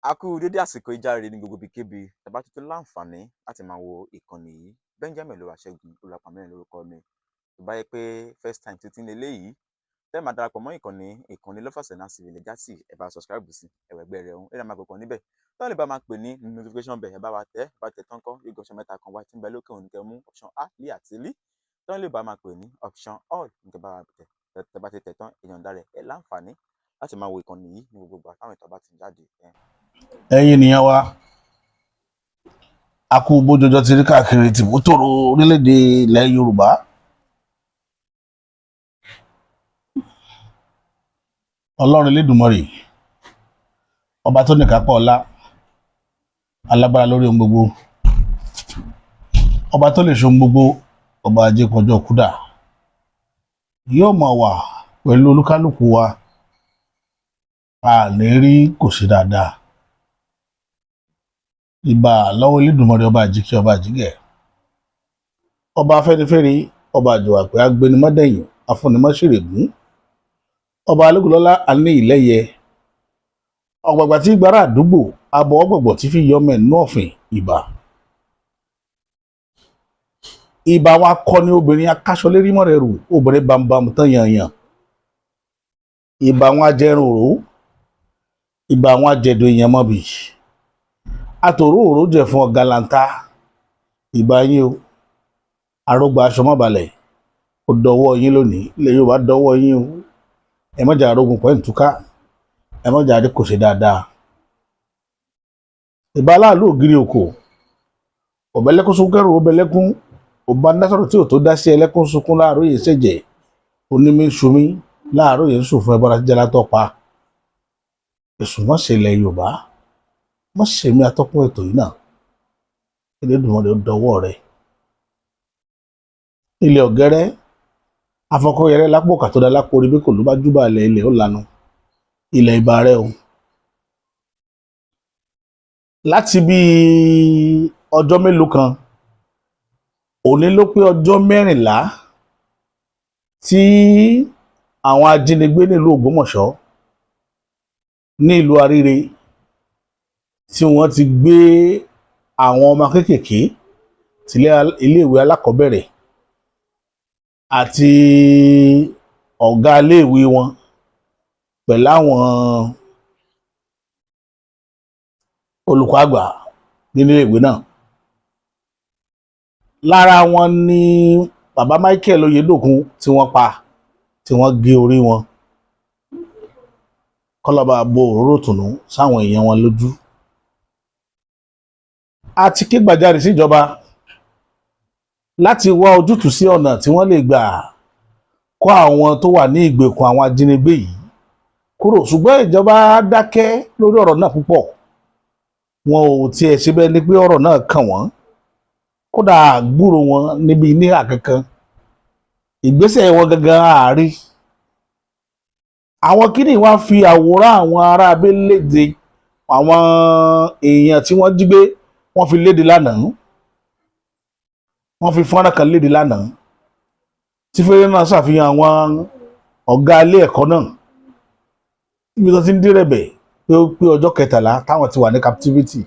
A kú dédé àsìkò ìjáre ní gbogbo ibikíbi ẹ bá tuntun láǹfààní láti máa wo ìkànnì yìí. Benjamin Olúwaṣẹ́gun Olúwapamẹ́rin lórúkọ mi. Tó bá yẹ pé first time títí ní eléyìí tẹ́ máa darapọ̀ mọ́ ìkànnì Lovers Enhance TV lè já sí ẹ bá subscribe sí ẹ̀wẹ̀gbẹ́ rẹ̀ ọ̀hún ẹ̀rọ máa gbọ̀kan níbẹ̀. Tọ́wọ́n lè bá máa pè ní notification bell ẹ bá wa tẹ̀ tán kọ́ yóò gọ́ṣọ́ mẹ́ta kan wá tí ń bẹ lókè òun kẹ́ mú option A lé àti lí. Tọ́wọ́n lè bá máa pè ní option all nǹkan bá wa tẹ̀ bá ti tẹ̀ tán èèyàn dára ẹ̀ láǹfààní láti máa wo ìkànnì yìí ní gbogbo àtàwọn ìtọ́ bá ti jáde. Ẹ̀yin ènìyàn wa a kú bójújọ ti rí káàkiri tìbútòrò orílẹ̀-èdè ilẹ̀ Yorùbá. Ọlọ́run Elédùmarè ọba tó ní kápá ọlá alágbára lórí ohun gbogbo, ọba tó lè ṣe ohun gbogbo, ọba ajẹ́kọjọ́ kúdà yóò máa wà pẹ̀lú olúkálùkù wa. A ní rí kò sí dáadáa. Ìbà lọ́wọ́ Elédùmarè ọba àjíkẹ́ ọba àjígẹ̀, ọba afẹ́nifẹ́re, ọba àjòwàpẹ́ agbẹnimọ́dẹ̀yìn afúnimọ́ṣèrègún, ọba alégúnlọ́lá alẹ́ ìlẹ́yẹ, ọ̀gbàgbà tí gbára àdúgbò abọ́ ọ̀gbọ̀gbọ̀ tí fi yọmọ ẹ̀ nú ọ̀fìn. Ìbà wọn akọni obìnrin akáṣọlérí mọ́rẹ̀ rù obìnrin bambam tán yanyan. Ìbà wọn ajẹrun òró, ìbà wọn ajẹ̀dọ̀ èèyàn mọ́bì, àtòrò òró jẹ fún ọ̀gálàntà. Ìbà yín o, arógbá aṣọ mọ́balẹ̀ ó dọwọ́ yín lónìí, ilẹ̀ Yorùbá dọwọ́ yín o. Ẹ mọ́jà arógun pẹ́ ǹtúká, ẹ mọ́jà adé kò ṣe dáadáa. Ìbà aláàlú ògiri òkò, ọ̀bẹ́lẹ́kún sunkẹ́rù ọbẹ̀lẹ́kún, ọba násọ̀rọ̀ tí ò tó dá sí ẹlẹ́kún sunkún láàárọ̀ yìí ṣẹ̀jẹ̀, onímí ṣumí láàárọ̀ yìí sùn fún ẹbọra jíjẹ́ látọ̀pa. Èṣù mọ́ ṣe ilẹ̀ Yorùbá, mọ́ ṣe mí atọ́kùn ètò yìí náà. Elédùmarè ó dọwọ́ rẹ̀. Ilẹ̀ ọ̀gẹ́rẹ́ afọkọ́yẹrẹ lápò kàtọ́dá lápò orí bí kò ló bá júbà ilẹ̀ ó lanu. Ilẹ̀ ìbà rẹ̀ o. Láti bí ọjọ́ mélòó kan, òní ló pé ọjọ́ 14 tí àwọn ajínigbé nílùú Ògbómọ̀ṣọ́ ní ìlú Aríre tí wọ́n ti gbé àwọn ọmọ kéékèèké tí iléèwé alákọ̀ọ́bẹ̀rẹ̀ àti ọ̀gá iléèwé wọn pẹ̀lú àwọn olùkọ́ àgbà nínú iléèwé náà. Lára wọn ni bàbá Michael Oyèdòkun tí wọ́n pa, tí wọ́n gé orí wọn. Kọ́lọ́ba bo òróró tùnú sáwọn èèyàn wọn lójú. A ti ké gbàjarè síjọba láti wá ojútùú sí ọ̀nà tí wọ́n lè gbà kó àwọn tó wà ní ìgbèkùn àwọn ajínigbé yìí kúrò, ṣùgbọ́n ìjọba dákẹ́ lórí ọ̀rọ̀ náà púpọ̀. Wọn ò tiẹ̀ ṣe bẹ́ẹ̀ ni pé ọ̀rọ̀ náà kàn wọ́n, kódà gbúrò wọn níbi ní àkankan. Ìgbésẹ̀ wọn gangan àárí. Àwọn kíní wá fi àwòrán àwọn ará abẹ́ léde, àwọn èèyàn tí wọ́n jí gbé wọ́n fi léde lánàá. Wọ́n fi fọ́nrán kan léde lánàá tí fẹ́rẹ́ náà ṣàfihàn àwọn ọ̀gá ilé ẹ̀kọ́ náà níbi tó ti ń dírẹ̀bẹ̀ pé ó pé ọjọ́ 13 táwọn ti wà ní captivity,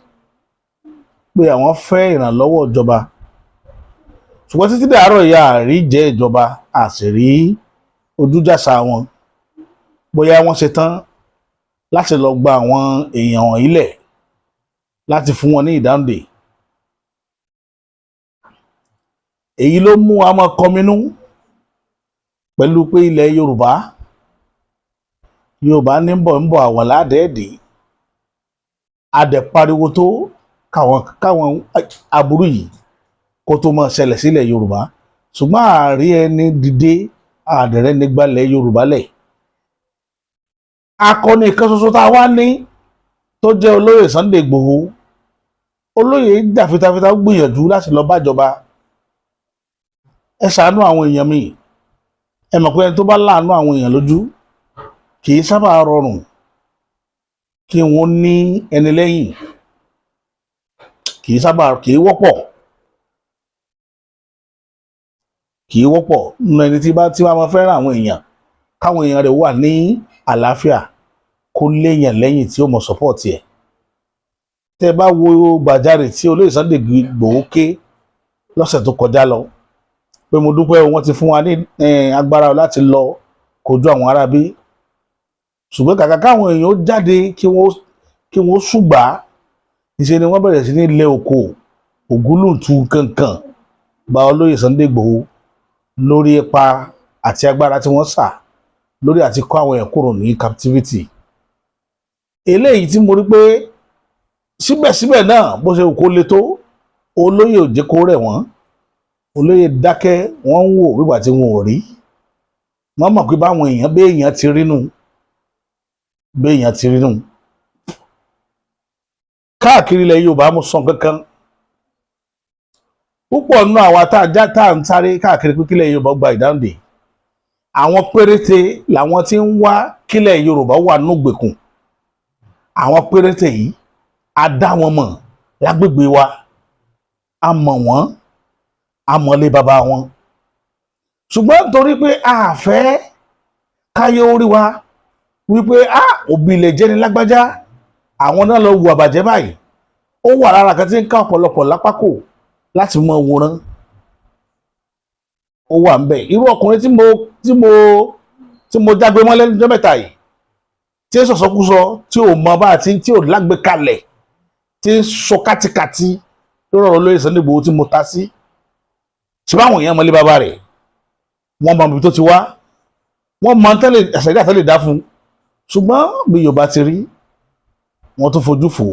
pé àwọn fẹ́ ìrànlọ́wọ́ ìjọba. Ṣùgbọ́n títí dàárọ̀ ìyá àrí jẹ́ ìjọba àṣírí ojújàsà wọn, bóyá wọ́n ṣe tán láti lọ gba àwọn èèyàn wọ̀nyí lẹ̀ láti fún wọn ní ìdáǹdè. Èyí ló mú wa máa kọminú pẹ̀lú pé ilẹ̀ Yorùbá ní ń bọ̀ àwọn ládẹ́ẹ̀dẹ́. Adẹ̀ pariwo tó káwọn aburú yìí kó tó máa ṣẹlẹ̀ sílẹ̀ Yorùbá, ṣùgbọ́n àárí ẹni dìde àdẹ̀rẹ́ nígbàlẹ̀ Yorùbá lẹ̀. Akọni kan ṣoṣo tá a wá ní tó jẹ́ olóyè Sunday Igboho, olóyè jà fitafita gbìyànjú láti lọ bájọba. Ẹ ṣàánú àwọn èèyàn mi. Ẹ mọ̀ pé ẹni tó bá láàánú àwọn èèyàn lójú kì í sábà rọrùn kí wọ́n ní ẹni lẹ́yìn, kì í wọ́pọ̀. Nínú ẹni tí wọ́n máa fẹ́ràn àwọn èèyàn, káwọn èèyàn rẹ̀ wà ní àlàáfíà, kó léèyàn lẹ́yìn tí ó mọ̀ support ẹ̀. tẹ́ bá wo gbàjarè tí olóyè Sunday Igboho ké lọ́sẹ̀ tó kọjá lọ pé mo dúpẹ́ wọ́n ti fún wa ní agbára láti lọ kojú àwọn arábí, ṣùgbọ́n kàkà káwọn èèyàn jáde kí wọ́n ṣùgbà ìṣe ni wọ́n bẹ̀rẹ̀ sí ní ilé oko ògúlùntù kankan bá olóyè Sunday Igboho lórí ipa àti agbára tí wọ́n sà lórí àti kó àwọn èèyàn kúrò ní captivity. Eléyìí tí mo rí pé síbẹ̀síbẹ̀ náà bó ṣe kó le tó olóyè ò jẹ́ kó rẹ̀ wọ́n, olóyè dákẹ́ wọ́n ń wò wípé tí wọn ò rí, wọ́n mọ̀ pé báwọn èèyàn béèyàn ti rínú káàkiri ilẹ̀ Yorùbá. mo sọ kankan púpọ̀ nínú àwa tá à ń sáré káàkiri pé kílẹ̀ Yorùbá gba ìdáǹdè, àwọn péréte làwọn tí ń wá kílẹ̀ Yorùbá wà núgbèkùn. àwọn péréte yìí a dá wọn mọ̀ lágbègbè wa, a mọ̀ wọ́n, a mọ̀lé bàbá wọn, ṣùgbọ́n nítorí pé a fẹ́ káyé orí wa wípé òbí ilẹ̀ jẹ́ ní lágbájá, àwọn náà lọ wù àbàjẹ́ báyìí, ó wà lára kan tí ń ká ọ̀pọ̀lọpọ̀ lápákò láti mọ wòran. ó wà ń bẹ̀ irú ọkùnrin tí mo jágbe mọ́ lẹ́nu ọjọ́ mẹ́ta yìí, tí ń sọ̀sọ́kúsọ, tí ò mọ bá àti tí ò lágbè kalẹ̀, tí ń sọ kátikàti lórí ọ̀rọ̀ olóyè Sunday Igboho tí mo ta sí. ṣé báwọn èèyàn mọlé bàbá rẹ̀, wọ́n mọ ibi tó ti wá, wọ́n mọ àṣàjà tẹ́lẹ̀ dá fún, ṣùgbọ́n bí Yorùbá ti rí wọ́n tún fojú fò.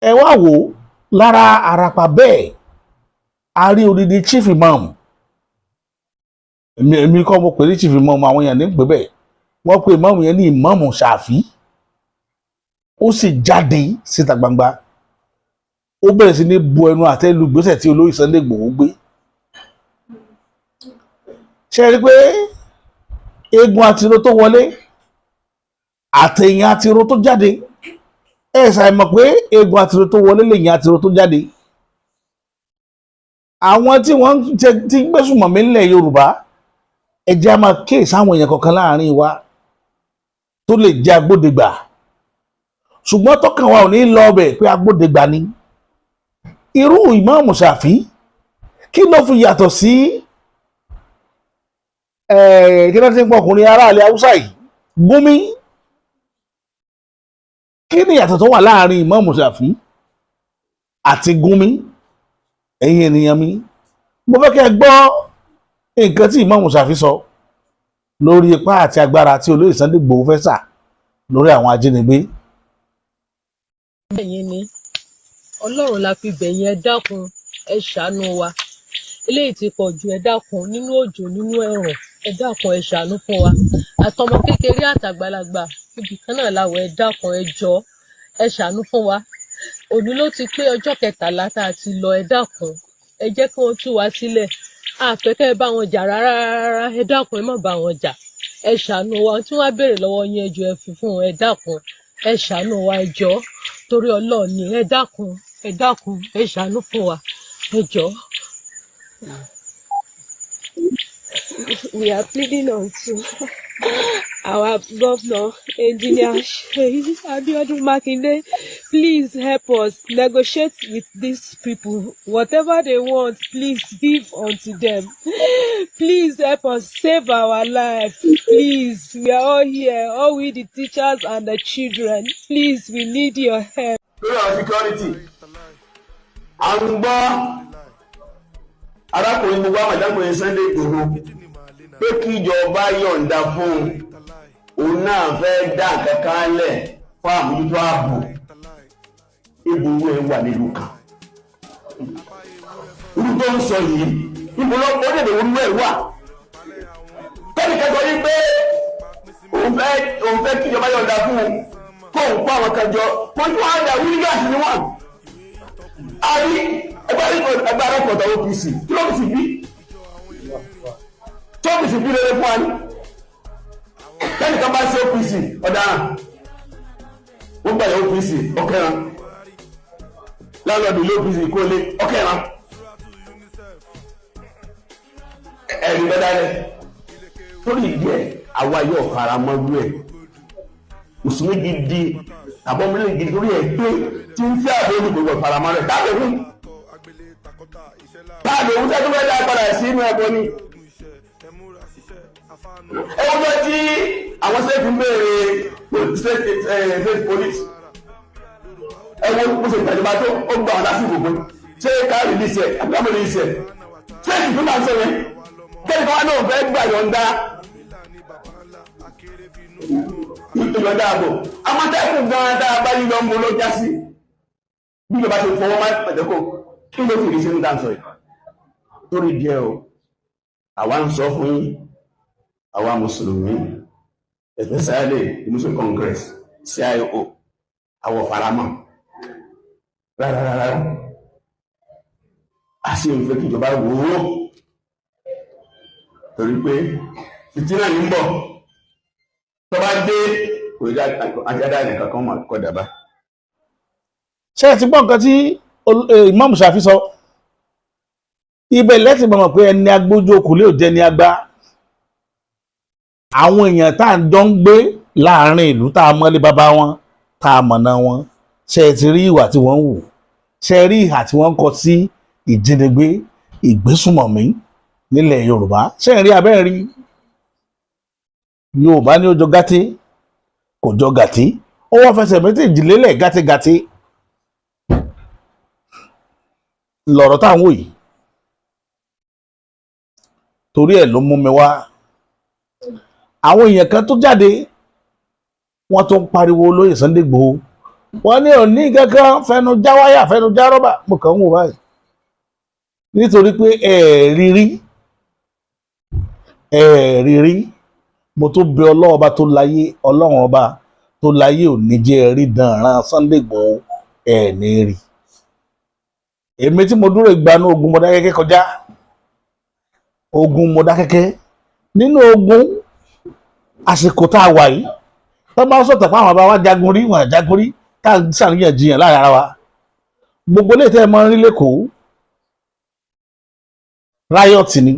ẹ wá wò lára àràpà bẹ́ẹ̀ a rí odidi chief imam. èmi kọ́ mo pè ní chief imam, àwọn èèyàn ní pè bẹ́ẹ̀, wọ́n pe imam yẹn ní imam Ṣàfí. ó sì jáde síta gbangba, ó bẹ̀rẹ̀ sí ní bu ẹnu àtẹ́ lu ìgbésẹ̀ tí olóyè Sunday Igboho gbé. ṣe rí pé eégún àtiró tó wọlé àtẹ̀yìn àtiró tó jáde, ẹ ṣàìmọ̀ pé eégún àtiró tó wọlé lẹ́yìn àtiró tó jáde. àwọn tí wọ́n ti gbésùmọ̀mí nílẹ̀ Yorùbá, ẹ jẹ́ á máa kíyèsí àwọn èèyàn kọ̀ọ̀kan láàrin wa tó lè jẹ́ agbódegbà, ṣùgbọ́n tọ́kàn wa ò ní lọ ọbẹ̀ pé agbódegbà ni. irú Ìmáàmù Ṣàfí kí ló fi yàtọ̀ sí kí ló ti ń pọ̀ ọkùnrin aráàlú Haúsá yìí, Gúnmi? kí ni ìyàtọ̀ tó wà láàrin Ìmáàmù Ṣàfí àti Gúnmi? ẹ̀yin ènìyàn mi, mo fẹ́ kí ẹ gbọ́ nǹkan tí Ìmáàmù Ṣàfí sọ lórí ipá àti agbára tí olóyè Sunday Igboho fẹ́ sà lórí àwọn ajínigbé. ẹ̀yin ni Ọlọ́run la fi bẹ̀yìn, ẹ dákun ẹ ṣàánú wa, eléyìí ti pọ̀ jù, ẹ dákun, nínú òjò nínú ẹ̀rùn, ẹ dákun ẹ ṣàánú fún wa, àtọmọ kékeré àtàgbàlagbà ibì kan náà láwọ̀, ẹ dákun ẹ jọ̀ọ́ ẹ ṣàánú fún wa. òní ló ti pé ọjọ́ 13 tá a ti lọ, ẹ dákun ẹ jẹ́ kí wọ́n tú wa sílẹ̀, àfẹ́kẹ́ ẹ bá wọn jà rárá, ẹ dákun ẹ má bá wọn jà, ẹ ṣàánú wa, tí wọ́n á béèrè lọ́wọ́ yín ẹ jọ̀ọ́ ẹ fi fún wọn, ẹ dákun ẹ ṣàánú wa, ẹ jọ̀ọ́ torí Ọlọ́run ni, ẹ dákun ẹ ṣàánú fún wa, ẹ jọ̀ọ́. We are pleading on to our governor, Engineer Seyi Abiodun Makinde, please help us negotiate with these people. Whatever they want, please give unto them. Please help us save our life. Please, we are all here, all we the teachers and the children. Please, we need your help. Security. Arákùnrin gbogbo àmàdákùnrin Sunday Igboho pé kí ìjọba yọ̀ǹda fún òun náà fẹ́ dá kankan lẹ̀ fún àmójútó ààbò. Ìgbòho ẹ̀ wà nílùú kan. Irú tó ń sọ yìí, ìbò lọ́pọ̀ ó lè wọlé ẹ̀ wà. Kẹ́nìkan sọ yìí pé òun fẹ́ kí ìjọba yọ̀ǹda fún un kó òun kó àwọn kan jọ, kó tí wọ́n á dà wíńgàsì ni wọ́n. Àbí ẹgbẹ́ arákùnrin OPC kí ló fi bí tó fi sí bí lórí fún wa ní kẹ́nìkan bá sí OPC ọ̀daràn wọ́n gbàyà OPC ọ̀kẹ́ran lálọ́dún ilé OPC kó lé ọ̀kẹ́ran ẹ̀rí gbẹ́dálẹ̀ torí ìdí ẹ̀ àwa yóò fara mọ́ rú ẹ̀ mùsùlùmí gidi àbọ̀mílẹ̀ gidi lórí ẹ̀ pé tí ń fẹ́ àbọ̀ olùgbògbò ìfaramọ́ rẹ̀ táàbù fún sẹ́tún fẹ́ dá padà sí inú ẹ̀kọ́ ni. ẹ̀wọ́n fẹ́ tí àwọn sẹ́ẹ̀tì ń béèrè state police ẹ̀wọ́n kó ṣe ìgbàjọba tó ó gbà wọn lásìkò pé ṣé ká rìlíìsì ẹ̀ àbí kámọ́ rìlíìsì ẹ̀ sẹ́ẹ̀tì tó máa ń sọ yẹn kẹ́ni kan wá náà fẹ́ gbà yọ̀ǹda ìyọ̀ǹda àbò amọ̀tẹ́kùn gan-an tá a bá yí lọ ń bo ló já sí bí ìjọba ṣe fọwọ́ máa pẹ̀tẹ́kọ̀ kí ló fi ìrísí ń dá sọ yìí torí díẹ̀ o àwa ń sọ fún yín àwa mùsùlùmí especially the Muslim Congress CIO àwọ̀ faramọ́ rárá a sì ń fẹ́ kí ìjọba wò ó torí pé fìtínà ní ń bọ̀ tó bá dé kò dá ajádá nìkan kan máa kọ́ dàbá. ṣé ẹ ti gbọ́ nǹkan tí Imam Shafi sọ ibẹ̀ lẹ́sìn mọ̀ pé ẹni agbójú okùn lè jẹ́ ní agbá àwọn èèyàn tá à ń jọ ń gbé láàrin ìlú tá a mọ́lé bàbá wọn tá a mọ̀nà wọn ṣé ẹ ti rí ìwà tí wọ́n ń wù ṣé ẹ rí ìhà tí wọ́n ń kọ sí ìjínigbé ìgbésùmọ̀mí nílẹ̀ Yorùbá ṣé ẹ rí abẹ́ rí Yorùbá ní ó jọ gàtí kò jọ gàtí ó wọ́n fẹsẹ̀ méjèèjì lélẹ̀ gàtégàté lọ̀rọ̀ táwọn wò yìí torí ẹ̀ ló mú mi wá àwọn èèyàn kan tó jáde wọ́n tó ń pariwo lóyè Sunday Igboho wọ́n ní òní kankan fẹnu já wáyà fẹnu já rọ́bà mo kàn ń wò báyìí nítorí pé ẹ̀ẹ̀rírí mo tó bẹ Ọlọ́run ọba tó láyé Ọlọ́run ọba tó láyé ò ní jẹ́ rí dànràn Sunday Igboho ẹ̀ ní rí èmi tí mo dúró ìgbanú ogun Mọdákẹ́kẹ́ kọjá ogun Mọdákẹ́kẹ́ nínú ogun àsìkò tá a wà yìí tó bá sọ̀tọ̀ pé àwọn bàbá wa jagun rí wọn jagun rí tá a ṣàríyànjiyàn láàrin ara wa gbogbo ilé tẹ́ ẹ mọ́ rí lẹ́kọ̀ọ́ riot ni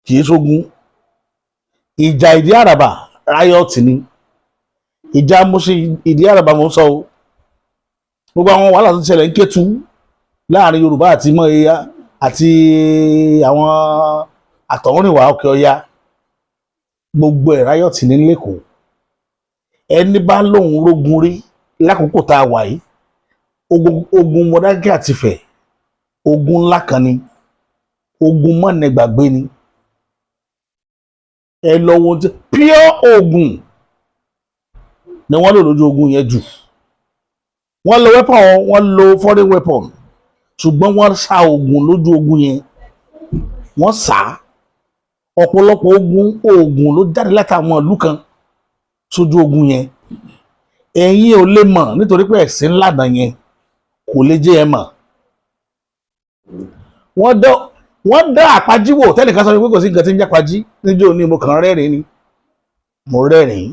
kì í ṣogun ìjà ìdí àràbà riot ni ìjà Mùṣín ìdí àràbà mo sọ o gbogbo àwọn wàhálà tó ṣẹlẹ̀ ń Kétu láàrin Yorùbá àti mọ́ ẹ̀yà àti àwọn àtọ̀húnrìnwá Òkè Ọya gbogbo ẹ̀ riot ní lẹ́kọ̀ọ́ ẹni bá lóun rógun rí lákòókò tá a wà yìí ogun Mọdákẹ́kẹ́ àti Ifẹ̀ ogun ńlá kan ni ogun mọ́nẹgbàgbé ni ẹ lọ wo pure ogun ni wọ́n lò lójú ogun yẹn jù wọ́n lo weapon wọ́n lo foreign weapon ṣùgbọ́n wọ́n sá ogun lójú ogun yẹn wọ́n sá ọ̀pọ̀lọpọ̀ ogun ló jáde látàwọn ìlú kan sójú ogun yẹn ẹ̀yin ò lè mọ̀ nítorí pé ẹ̀sìn ńlànà yẹn kò lè jẹ́ ẹ mọ̀ wọ́n dá àpájí wò tẹ́nìkan sọ pé kò sí nǹkan tí ń jápájí níjọ́ ní mo kàn rẹ́rìn ni mo rẹ́rìn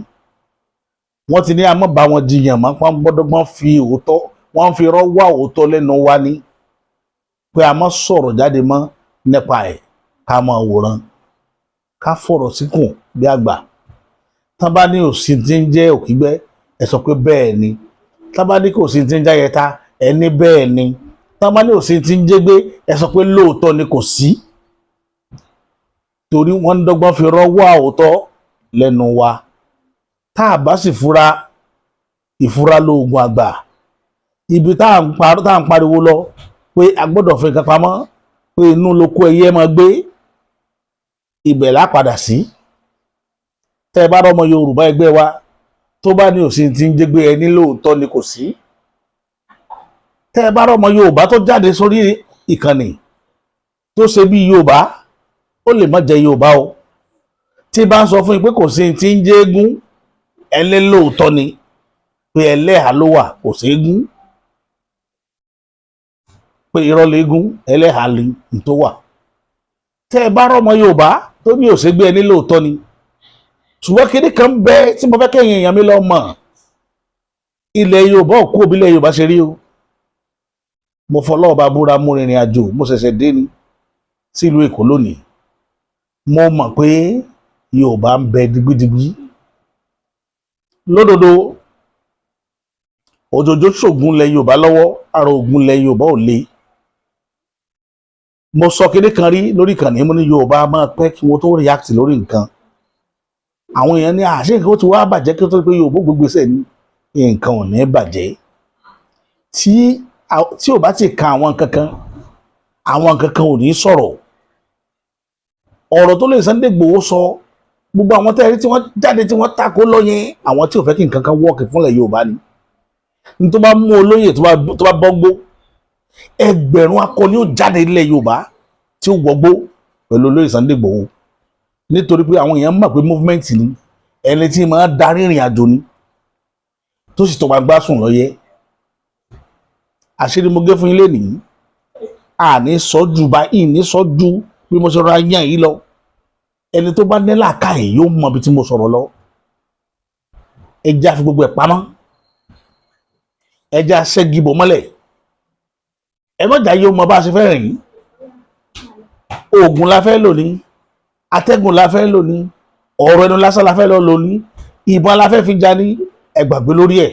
wọ́n ti ní àmọ́ bá wọn jiyàn mọ́ wọ́n gbọ́dọ̀gbọ́n fi òótọ́ wọ́n fi irọ́ wá òótọ́ lẹ́nu wa ní pé a mọ́ sọ̀rọ̀ jáde mọ́ nípa ẹ̀ ká mọ́ wòran ká fọ̀rọ̀ síkùn bí àgbà tán bá ní òsì tí ń jẹ́ òkígbẹ́ ẹ sọ pé bẹ́ẹ̀ ni tán bá ní kò sí tí ń jáyẹta ẹ ní bẹ́ẹ̀ ni tán bá ní òsì tí ń jẹ́gbé ẹ sọ pé lóòótọ́ ni kò sí torí wọ́n ń dọ́gbọ́n fi irọ́ wá òótọ́ lẹ́nu wa tá a bá sì fura ìfura lóògùn àgbà ibi tá à ń pariwo lọ pé a gbọ́dọ̀ fi nǹkan pamọ́ pé inú lóko ẹyẹ máa gbé ibẹ̀ lá padà sí tẹ́ ẹ bá rọ́mọ Yorùbá ẹgbẹ́ wa tó bá ní òsì tí ń jẹ́gbé ẹni lóòótọ́ ni kò sí tẹ́ ẹ bá rọ́mọ Yorùbá tó jáde sórí ìkànnì tó ṣe bí Yorùbá ó lè má jẹ Yorùbá o tí bá ń sọ fún yín pé kò sí tí ń jẹ́ eégún ẹlẹ́ lóòótọ́ ni pé ẹlẹ́hà ló wà kò sí eégún pé irọ́ léegún ẹlẹ́hà lè tó wà tẹ́ ẹ bá rọ́mọ Yorùbá tó ní òṣègbè ẹni lóòótọ́ ni ṣùgbọ́n kíní kan bẹ tí mo fẹ́ kẹ́yìn èèyàn mi lọ mọ̀ ilẹ̀ Yorùbá ò kú òbí ilẹ̀ Yorùbá ṣe rí o mo fọlọ́ọ̀bá búra mú rìnrìn àjò mo ṣẹ̀ṣẹ̀ dé ni sílùú Èkó lónìí mo mọ̀ pé Yorùbá ń bẹ digbidigbi lódodo òjòjò ṣògùn lẹ Yorùbá lọ́wọ́ àrò ògùn lẹ Yorùbá ò le. Mo sọ kéde kan rí lórí ìkànnì mo ní Yorùbá máa pẹ́ kí wọ́n tó react lórí nǹkan. Àwọn èèyàn ní àṣé nǹkan ó ti wá bàjẹ́ kí ó tó pé Yorùbá gbogbo ṣẹ̀ ní nǹkan ò ní bàjẹ́. Tí ò bá ti kan àwọn kankan ò ní sọ̀rọ̀. Ọ̀rọ̀ tó lè Sunday Igboho sọ gbogbo àwọn tẹ́ẹ̀rí tí wọ́n jáde tí wọ́n tako lọ́yẹn àwọn tí ò fẹ́ kí nǹkan kan wọ́ọ̀kì fúnlẹ̀ Yorùbá ni. Ní tó bá mú olóyè tó bá bọ́gbó ẹgbẹ̀rún akọni ó jáde ilẹ̀ Yorùbá tí ó wọgbó pẹ̀lú olóyè Sunday Igboho nítorí pé àwọn èèyàn mọ̀ pé movement ni ẹni tí máa darí ìrìn àjò ni tó sì tó máa gbá sùn lọ́yẹ́. Àṣírí mo gé fún ilé nìyí àní sọ́jú bá ìní sọ́jú bí mo ṣe ra yàn yìí lọ ẹni tó bá ní làákàyè yóò mọ ibi tí mo sọ̀rọ̀ lọ. Ẹja fi gbogbo ẹ̀ pamọ́ ẹja ṣẹ́gi bò mọ́lẹ̀ ẹ mọ̀jà yóò mọ bá a ṣe fẹ́ rìn oògùn la fẹ́ lò ní atẹ́gùn la fẹ́ lò ní ọ̀rọ̀ ẹnu lásán la fẹ́ lò ní ìbọn la fẹ́ fi jà ní ẹ gbàgbé lórí ẹ̀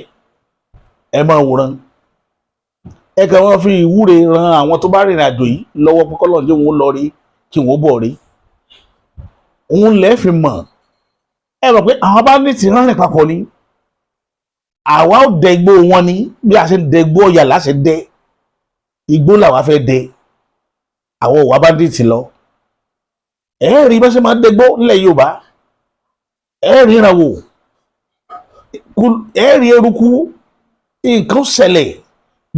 ẹ máa wòran ẹ kàn wọ́n fi ìwúre ran àwọn tó bá rìnrìn àjò yìí lọ́wọ́ pọ́kọ́lọ́ ní òun lọ rí kí wọ́n bọ̀ rí òun lẹ́ẹ̀ fi mọ̀ ẹ mọ̀ pé àwọn bá ní ti rárìn papọ̀ ni àwa ò dẹ igbó wọn ni bí a ṣe ń dẹ igbó ọ̀yà láṣẹ dẹ igbó làwa fẹ́ dẹ àwọn òwà bá dé ti lọ ẹ rí bá ṣe máa dẹgbó nílẹ̀ Yorùbá ẹ rí ìrànwọ́ ẹ rí eruku nǹkan ṣẹlẹ̀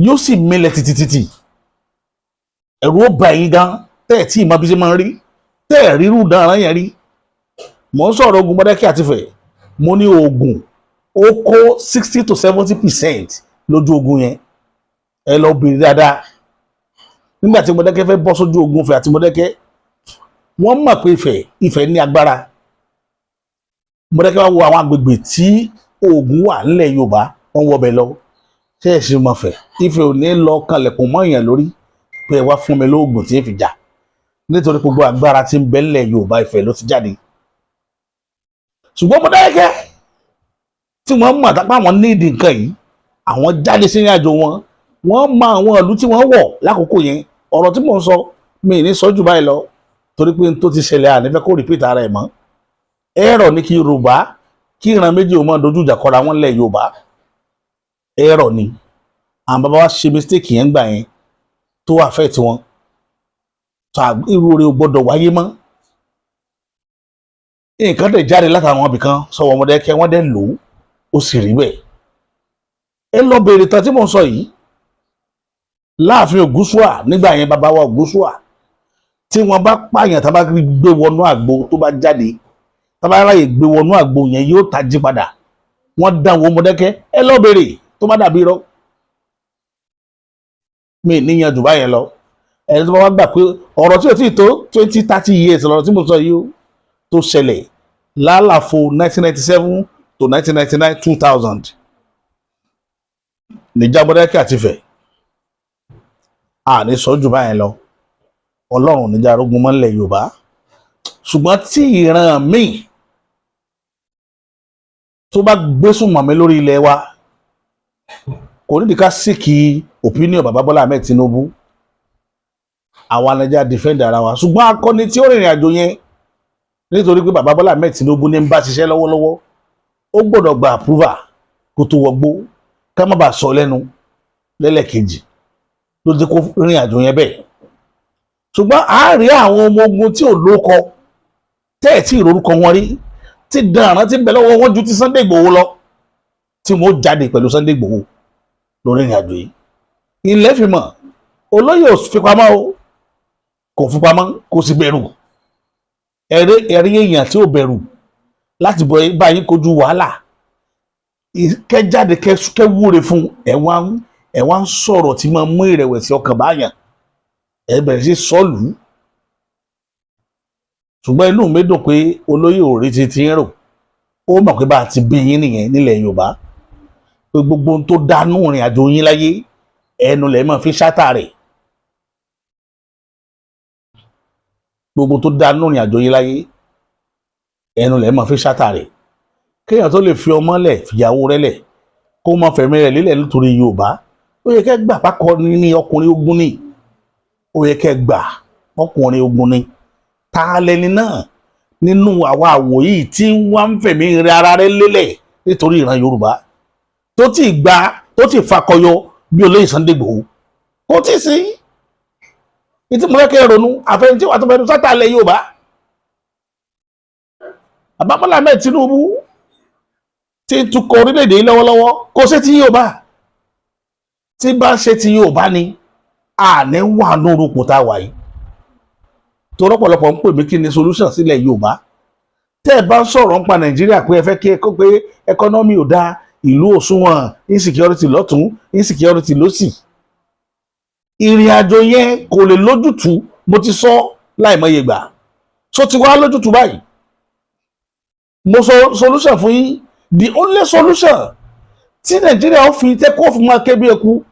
yóò sì milẹ̀ títí ẹ̀rù ó bà yín gan tẹ́ ẹ̀ tí ì máa bí ṣe máa ń rí tẹ́ ẹ̀ rírú dára yẹn rí mò ń sọ̀rọ̀ ogun Mọdákẹ́kẹ́ àti Ifẹ̀ mo ní ogun ó kó 60 to 70% lójú ogun yẹn ẹ lọ bèrè dáadáa nígbà tí Mọdákẹ́kẹ́ fẹ́ bọ́ sójú ogun Ifẹ̀ àti Mọdákẹ́kẹ́ wọ́n mọ̀ pé Ifẹ̀ ní agbára Mọdákẹ́kẹ́ wá wo àwọn agbègbè tí ogun wà nílẹ̀ Yorùbá wọ́n wọbẹ̀ lọ ṣe é ṣe mọ̀ fẹ̀ Ifẹ̀ ò ní lọ kanlẹ̀kùn mọ́ èèyàn lórí pé ẹ wá fún mi lóògùn tí ń fi jà nítorí gbogbo agbára tí ń bẹ nílẹ̀ Yorùbá Ifẹ̀ ló ti jáde ṣùgbọ́n Mọdákẹ́kẹ́ tí wọ́n mọ̀ àtàpá àwọn níìdì nǹkan yìí àwọn jáde sí ìrìn àjò wọn wọ́n mọ àwọn ìlú tí wọ́n wọ̀ lákòókò yẹn ọ̀rọ̀ tí mò ń sọ mi ní sọ jù báyìí lọ torí pé n tó ti ṣẹlẹ̀ ànífẹ́ kó rìpíìtì ara ẹ̀ mọ́ ẹ̀rọ ní kí Yorùbá kí ìran méjì ò mọ̀ dojú ìjà kọra wọn lẹ̀ Yorùbá ẹ̀rọ ni àwọn bàbá wa ṣe mistake yẹn gbà yẹn tó affect wọn irú rẹ̀ ò gbọ́dọ̀ wáyé mọ́ nǹkan dẹ̀ jáde látàwọn ibìkan sọ̀wọ́ Mọdákẹ́kẹ́ wọ́n dẹ̀ lò ó sì rí bẹ́ẹ̀ ẹ lọ bèrè tán tí mò ń sọ yìí láàfin Ògúnṣúà nígbà yẹn bàbá wa Ògúnṣúà tí wọ́n bá pààyàn tá bá gbé wọnú àgbo tó bá jáde tá bá ráyè gbé wọnú àgbo yẹn yóò tají padà wọ́n dánwò Mọdákẹ́kẹ́ ẹ lọ bèrè tó bá dàbí irọ́ mi níyàn jù báyẹn lọ ẹni tó bá wá gbà pé ọ̀rọ̀ tí ò tí ì tó 20-30 years lọ́rọ̀ tí mo sọ yìí tó ṣẹlẹ̀ lálàfo 1997 to 1999 2000 níjà Mọdákẹ́kẹ́ àti Ifẹ̀ àní sọ́jú báyẹn lọ Ọlọ́run níjà arógun mọ́lẹ̀ Yorùbá ṣùgbọ́n tí ìran míì tó bá gbésùn mọ̀mí lórí ilẹ̀ wa kò nídìí ká síkì opinion bàbá Bọ́lá Ahmed Tinubu àwa Nàìjíríà defend ara wa ṣùgbọ́n akọni tí ó rìnrìn àjò yẹn nítorí pé bàbá Bọ́lá Ahmed Tinubu ní ń bá ṣiṣẹ́ lọ́wọ́lọ́wọ́ ó gbọ́dọ̀ gba approval kó tó wọgbó ká má bàa sọ lẹ́nu lẹ́lẹ́kejì ló jẹ́ kó rìn àjò yẹn bẹ́ẹ̀ ṣùgbọ́n a rí àwọn ọmọ ogun tí ò lóko tẹ́ ẹ̀ tí ìrorúkọ wọn rí tí dàrán tí ń bẹ lọ́wọ́ wọn ju ti Sunday Igboho lọ tí wọ́n jáde pẹ̀lú Sunday Igboho lórí ìrìn àjò yìí ilẹ̀ fi mọ̀ olóyè ò fi pamọ́ o kò fi pamọ́ kò sì bẹ̀rù ẹ̀rí èèyàn tí ò bẹ̀rù láti bọ̀ bá yín kojú wàhálà kẹjáde kẹwúre fún ẹ wá ń sọ̀rọ̀ tí máa mú ìrẹ̀wẹ̀sì ọkàn báyàn ẹ bẹ̀rẹ̀ sí sọ́ọ̀lù ṣùgbọ́n inú mi dùn pé olóyè òrí ti ń rò ó mọ̀ pé bá a ti bí yín nìyẹn nílẹ̀ Yorùbá pé gbogbo ohun tó dánú ìrìn àjò yín láyé ẹnu lẹ̀ máa fi ṣátà rẹ̀ gbogbo tó dánú ìrìn àjò yín láyé ẹnu lẹ̀ máa fi ṣátà rẹ̀ kéèyàn tó lè fi ọmọ lẹ̀ fìyàwó rẹ̀ lẹ̀ kó mọ fẹ̀mí rẹ̀ lélẹ̀ nítorí Yorùbá ó yẹ kẹ́ gbà pákọ ní ọkùnrin ogun ni ó yẹ kẹ́ gbà ọkùnrin ogun ni ta lẹni náà nínú àwa àwò yìí tí wọ́n ń fẹ̀mí rẹ̀ ara rẹ̀ lélẹ̀ nítorí ìran Yorùbá tó ti fakọyọ bí olóyè Sunday Igboho kò tí sí ìtí mo lẹ́kẹ̀ẹ́ ronú àfẹnjí wà tó fẹ́ẹ́ sátà lẹ Yorùbá Bọ́lá Ahmed Tinubu tí ń tukọ̀ orílẹ̀-èdè yìí lọ́wọ́lọ́wọ́ kò ṣe ti Yorùbá tí bá ṣe ti Yorùbá ni àní wà lóru kò tá a wà yìí tó rọ́pọ̀lọpọ̀ ń pè mí kí ni solution sílẹ̀ Yorùbá tẹ́ ẹ bá ń sọ̀rọ̀ nípa Nàìjíríà pé ẹ fẹ́ kí ẹ kó pé ẹkọ́nọ́mì ò dáa ìlú òṣùwọ̀n insecurity lọ́tún insecurity lọ́sì ìrìn àjò yẹn kò lè lójútùú mo ti sọ láìmọye gbà so ti wá lójútùú báyìí mo sọ solution fún yín the only solution tí Nàìjíríà ó fi tẹ́kọ̀ọ́ fún máa ké bí eku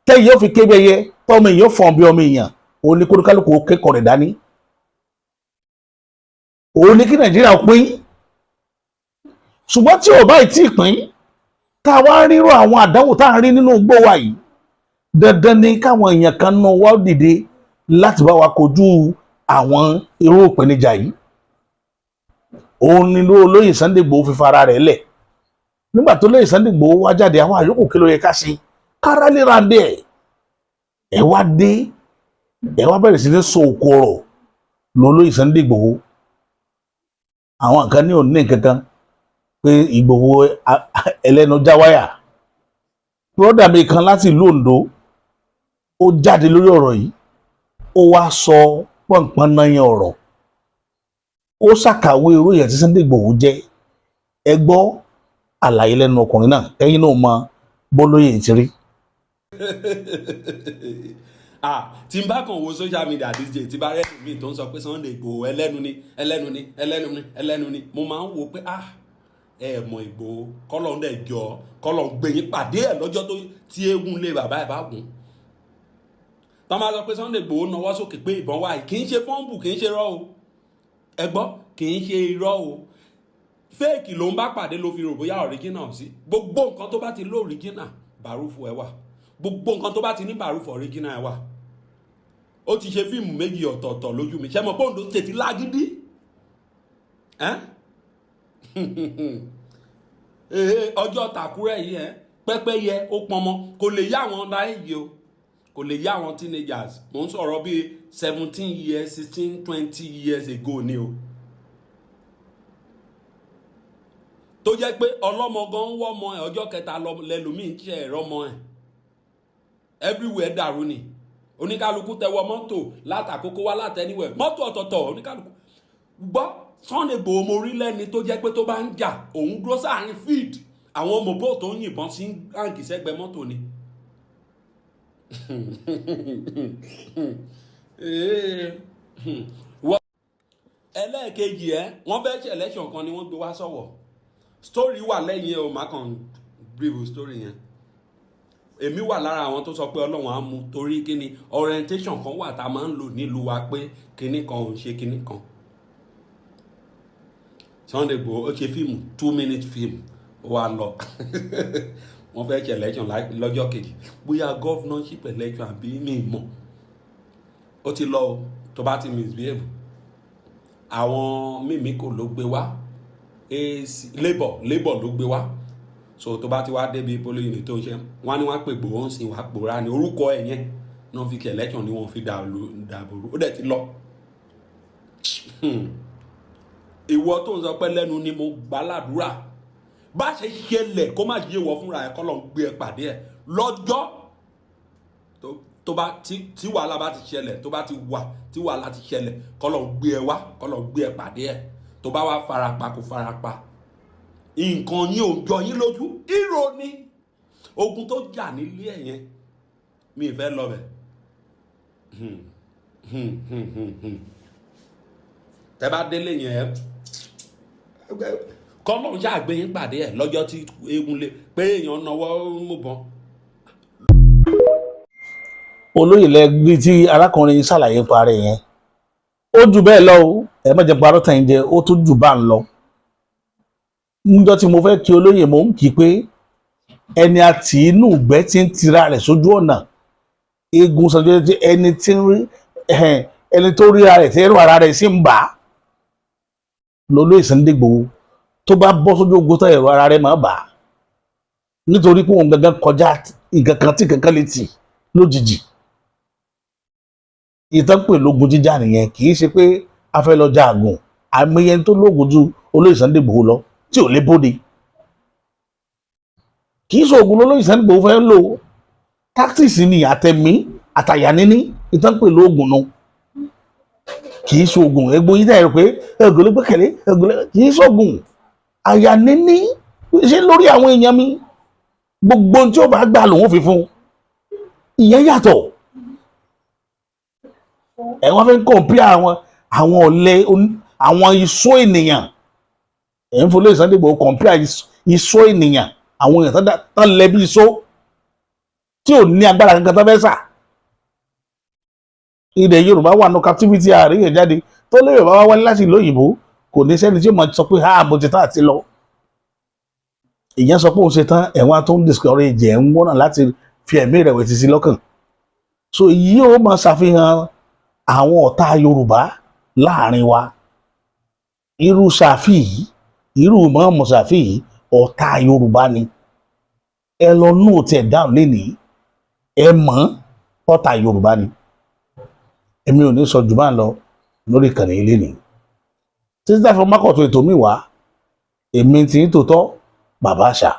tẹ́yẹ ó fi ké bí ẹyẹ tọ́mọ èèyàn fọ̀n bí ọmọ èèyàn òun ni kóníkálùkù ó kẹ́kọ̀ọ́ rẹ̀ dání òun ni kí Nàìjíríà pín ṣùgbọ́n tí ò báyìí tí ì pín tá a wá rírò àwọn àdánwò tá a rí nínú igbó wa yìí dandan ni káwọn èèyàn kan náà wá dìde láti bá wa kojú àwọn irú ìpèníjà yìí òun ni olóyè Sunday Igboho fi fara rẹ̀ lẹ̀ nígbà tó lóyè Sunday Igboho wá jáde àwọn àyókù kí ló yẹ ká ṣe kára lè ra dé ẹ wá dé ẹ wá bẹ̀rẹ̀ sí ní so òkú ọ̀rọ̀ lólóyè Sunday Igboho àwọn kan ní òní kankan pé Ìgbòho ẹlẹ́nu jáwáyà bọ́dà mi kan láti ìlú Oǹdó ó jáde lórí ọ̀rọ̀ yìí ó wá sọ pọ̀npọ̀n náà yẹn ọ̀rọ̀ ó ṣàkàwé irú èèyàn tí Sunday Igboho jẹ́ ẹ gbọ́ àlàyé lẹ́nu ọkùnrin náà ẹ̀yin náà mọ bọ́lóyè ti rí. tí n bá kàn wo social media DJ tí bá rẹ́ẹ̀dì mi tó ń sọ pé Sunday Igboho ẹlẹ́nu ni mo máa ń wo pé ẹ mọ Ìgbòho kọ́lọ̀ ń dẹ̀ jọ kọ́lọ̀ ń gbẹ̀yìn pàdé ẹ̀ lọ́jọ́ tí eégún lé bàbá ẹ̀ bá gùn. tọ́ máa sọ pé Sunday Igboho nawọ́ sókè pé ìbọn wáyé kì í ṣe fọ́ǹbù kì í ṣe irọ́ o ẹ gbọ́ kì í ṣe irọ́ o fẹ́ẹ̀kì ló ń bá pàdé ló fi rò bóyá original sí gbogbo nǹkan tó bá ti ló original bàrúfù ẹ wà gbogbo nǹkan tó bá ti ní bàrúfù original ẹ wà ó ti ṣe fíìmù méjì ọ̀tọ̀ọ̀tọ̀ lójú mi ṣe mọ̀ pé Oǹdó tètè lágídí ọjọ́ tàkúrẹ́ yìí pẹ́pẹ́yẹ ó pọnmọ kò lè yá àwọn ọ̀dà èyí o kò lè yá àwọn teenagers mò ń sọ̀rọ̀ bíi 17 years 16 20 years ago ni o tó jẹ́ pé ọlọ́mọ gan ń wọ́ ọmọ ẹ̀ ọjọ́ kẹta lẹ́lòmíì ń ṣe ẹ̀rọ ọmọ ẹ̀ everywhere dàrú ni oníkálukú tẹwọ́ mọ́tò látàkókó wá látẹniwẹ̀ mọ́tò ọ̀tọ̀ọ̀tọ̀ oníkálukú gbọ́ Sunday Igboho mo rí lẹ́ni tó jẹ́ pé tó bá ń jà òun dúró sáàrin field àwọn mọ̀bó tó ń yìnbọn sí ránkì sẹ́gbẹ̀ẹ́ mọ́tò ni. ẹlẹ́ẹ̀kejì wọ́n fẹ́ ṣe election kan ni wọ́n gbé wá sọ̀wọ̀ story wà lẹ́yìn ẹ̀ o má kàn brief story yẹn èmi wà lára àwọn tó sọ pé Ọlọ́run á mú torí kíni orientation kan wà tá a máa ń lò nílùú wa pé kíní kan ò ń ṣe kíní kan. Sunday Igboho ó ṣe fíìmù 2-minute film ó wá lọ wọ́n fẹ́ ṣe election lọ́jọ́ kejì bóyá governorship election àbí mi mọ̀ ó ti lọ tó bá ti misbehave àwọn mímí kò ló gbé wá labour ló gbé wá so tó bá ti wá débi polling unit tó ń ṣe wọ́n ní wọ́n pè Igboho ń sìn wá pòórá ní orúkọ ẹ̀ yẹn náà fi ṣe election ni wọ́n fi dàbòrò ó dẹ̀ ti lọ. Ìwọ tó ń sọ pé lẹ́nu ni mo gbà ládùúrà bá ṣe ṣẹlẹ̀ kó má yé wọ fúnra ẹ̀ kọ́lọ̀ ń gbé ẹ pàdé ẹ̀ lọ́jọ́ tó bá tí wàhálà bá ti ṣẹlẹ̀ tó bá ti wà tí wàhálà ti ṣẹlẹ̀ kọ́lọ̀ ń gbé ẹ wá kọ́lọ̀ ń gbé ẹ pàdé ẹ̀ tó bá wá farapa kò farapa nǹkan yín ò jọ yín lójú ìrò ni ogun tó jà nílé ẹ̀ yẹn mi ì fẹ́ lọ bẹ̀ tẹ́ bá délé yẹn kọ́lọ̀ ń ṣàgbé yín pàdé ẹ̀ lọ́jọ́ tí eégún lé pé èèyàn náwó mú bọn. olóyè lẹ́gbí tí arákùnrin ṣàlàyé parí yẹn ó jù bẹ́ẹ̀ lọ o ẹ má jẹ́ parọ́ tàn jẹ ó tún jù bá ń lọ níjọ́ tí mo fẹ́ kí olóyè mò ń kí pé ẹni àti inú ìgbẹ́ tí ń tira rẹ̀ sójú ọ̀nà eegun sanjọ́ tí ẹni tí ń rí ẹni tó rí ara rẹ̀ tí ẹ̀rọ ara rẹ̀ sì ń bà á lólóyè Sunday Igboho tó bá bọ́ sójú ogun tán ẹ̀rọ ara rẹ̀ máa bà á nítorí pé òun gangan kọjá nǹkan kan tí kankan lè tì lójijì. Ìtàn pè lógun jíjà nìyẹn, kì í ṣe pé a fẹ́ lọ ja àgùn. Àìmọye tó lógun ju olóyè Sunday Igboho lọ tí ò lè bóde. Kì í ṣe oògùn olóyè Sunday Igboho fẹ́ lò, tactics ni àtẹ̀mí àtàyà níní ìtàn pè lóògùn náà. Kì í ṣe oògùn ẹgbẹ́ yìí dẹ̀ rò pé ẹgbẹ́ ló gbẹ́kẹ̀lé kì í ṣe oògùn àyà níní ṣe lórí àwọn èèyàn mi. Gbogbo tí ó bá gbà lòun fi fún ìyẹn yàtọ̀. Wọ́n fẹ́ ń kọ̀ǹpí àwọn ọ̀lẹ àwọn iṣó ènìyàn. Ń fọlọ́ Sunday Igboho kọ̀ǹpí iṣó ènìyàn, àwọn èèyàn tán lẹ bí iṣó tí ò ní agbára kankan tó fẹ́ sà. Ilẹ̀ Yorùbá wà ní captivity àríyàn jáde tó lè Yorùbá wá wálé láti ìlú òyìnbó kò ní sẹ́ni tí ó máa sọ pé mo ti tán àti lọ. Ìyẹn sọ pé òun ṣe tán ẹ̀wọ̀n tó ń discourage ẹ̀ ń wọ́nà láti fi ẹ̀mí ìrẹ̀wẹ̀sì sí lọ́kàn. So yìí ó máa ṣàfihàn àwọn ọ̀tá Yorùbá láàrin wa. Irú Ṣàfì yìí, irú Ìmáàmù Ṣàfì yìí ọ̀tá Yorùbá ni. Ẹ lọ note ẹ̀ down lénìí, ẹ mọ̀ ọ̀tá Yorùbá ni. Èmi ò ní sọ jù bá ń lọ lórí ìkànnì ilé ni. Títí táfi mákọ̀tún ètò mi wá, èmi ti ń tòótọ́ Bàbá Àṣà.